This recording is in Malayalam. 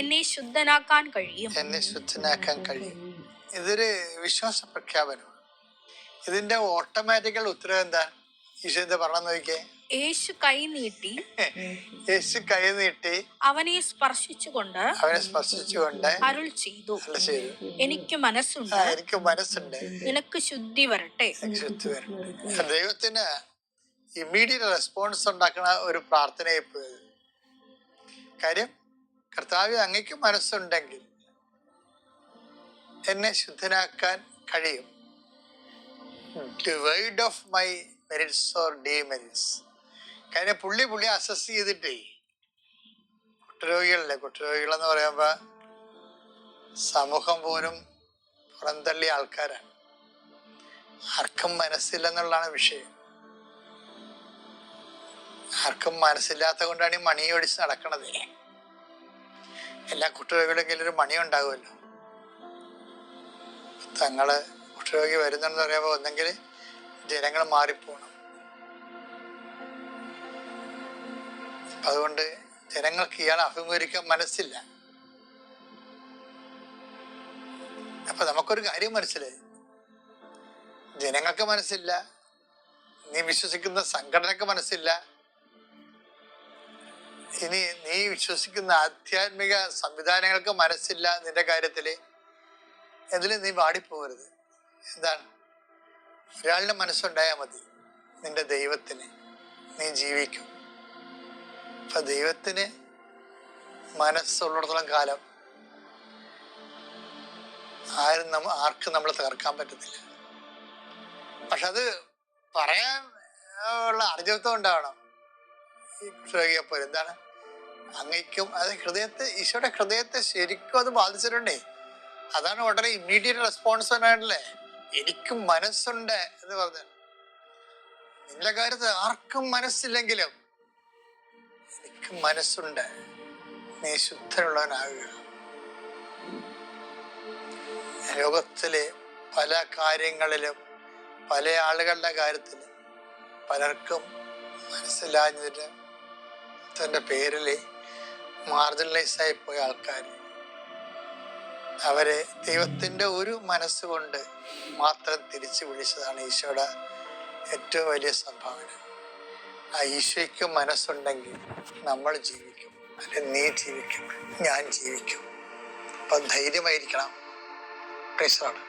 എന്നെ ശുദ്ധനാക്കാൻ കഴിയും. ഇതൊരു വിശ്വാസ പ്രഖ്യാപനമാണ്. ഇതിന്റെ ഓട്ടോമാറ്റിക്കൽ ഉത്തരം എന്താ? ഈശോ എന്താ പറഞ്ഞു നോക്കിയേ? യേശു കൈ നീട്ടി അവനെ സ്പർശിച്ചുകൊണ്ട് അരുൾ ചെയ്തു, എനിക്ക് മനസ്സുണ്ട്, നിനക്ക് ശുദ്ധി വരട്ടെ. ദൈവത്തിന് ഇമ്മീഡിയറ്റ് റെസ്പോൺസ് ഉണ്ടാക്കുന്ന ഒരു പ്രാർത്ഥനയെ കാര്യം, കർത്താവേ അങ്ങയ്ക്ക് മനസ്സുണ്ടെങ്കിൽ എന്നെ ശുദ്ധനാക്കാൻ കഴിയും. Divide of my merits or demerits. കാര്യം പുള്ളി അസസ് ചെയ്തിട്ടേ, കുഷ്ഠരോഗികളെന്ന് പറയുമ്പോ സമൂഹം പോലും പുറന്തള്ളിയ ആൾക്കാരാണ്. ആർക്കും മനസ്സില്ലെന്നുള്ളതാണ് വിഷയം. ആർക്കും മനസ്സില്ലാത്ത കൊണ്ടാണ് ഈ മണി ഒടിച്ച് നടക്കണത്. എല്ലാ കുഷ്ഠരോഗികളുടെങ്കിലും ഒരു മണി ഉണ്ടാകുമല്ലോ. തങ്ങള് കുഷ്ഠരോഗി വരുന്നെന്ന് പറയുമ്പോ ഒന്നെങ്കിൽ ജനങ്ങൾ മാറിപ്പോണം. അതുകൊണ്ട് ജനങ്ങൾക്ക് ഇയാളെ അഭിമുഖീകരിക്കാൻ മനസ്സില്ല. അപ്പൊ നമുക്കൊരു കാര്യം മനസ്സിലായി, ജനങ്ങൾക്ക് മനസ്സില്ല, നീ വിശ്വസിക്കുന്ന സംഘടനക്ക് മനസ്സില്ല, ഇനി നീ വിശ്വസിക്കുന്ന ആധ്യാത്മിക സംവിധാനങ്ങൾക്ക് മനസ്സില്ല. നിന്റെ കാര്യത്തില് ഇതിൽ നീ പാടിപ്പോകരുത്. എന്താണ്? ഒരാളുടെ മനസ്സുണ്ടായാൽ മതി, നിന്റെ ദൈവത്തിന് നീ ജീവിക്കും. അപ്പൊ ദൈവത്തിന് മനസ്സുള്ളിടത്തോളം കാലം ആർക്കും നമ്മളെ തകർക്കാൻ പറ്റത്തില്ല. പക്ഷെ അത് പറയാൻ ഉള്ള അർജവത്വം ഉണ്ടാവണം. ഈ കുഷ്ഠരോഗിയെപ്പോലെ എന്താണ്, അങ്ങയ്ക്കും അത് ഹൃദയത്തെ, ഈശോയുടെ ഹൃദയത്തെ ശരിക്കും അത് ബാധിച്ചിട്ടുണ്ടേ. അതാണ് ഉടനെ ഇമ്മീഡിയറ്റ് റെസ്പോൺസ് ആയിട്ടല്ലേ എനിക്കും മനസ്സുണ്ട് എന്ന് പറഞ്ഞു. നിന്റെ കാര്യത്തിൽ ആർക്കും മനസ്സില്ലെങ്കിലും എനിക്ക് മനസ്സുണ്ട്, നീ ശുദ്ധനുള്ളവനാകുക. ലോകത്തിലെ പല കാര്യങ്ങളിലും പല ആളുകളുടെ കാര്യത്തില് പലർക്കും മനസ്സിലാഞ്ഞതിന് തന്റെ പേരില് മാർജിനലൈസായി പോയ ആൾക്കാർ, അവരെ ദൈവത്തിന്റെ ഒരു മനസ്സുകൊണ്ട് മാത്രം തിരിച്ചു വിളിച്ചതാണ് ഈശോയുടെ ഏറ്റവും വലിയ സംഭാവന. ആ ഈശോയ്ക്ക് മനസ്സുണ്ടെങ്കിൽ നമ്മൾ ജീവിക്കും, അല്ലെ നീ ജീവിക്കും, ഞാൻ ജീവിക്കും. അപ്പൊ ധൈര്യമായിരിക്കണം. Praise the Lord.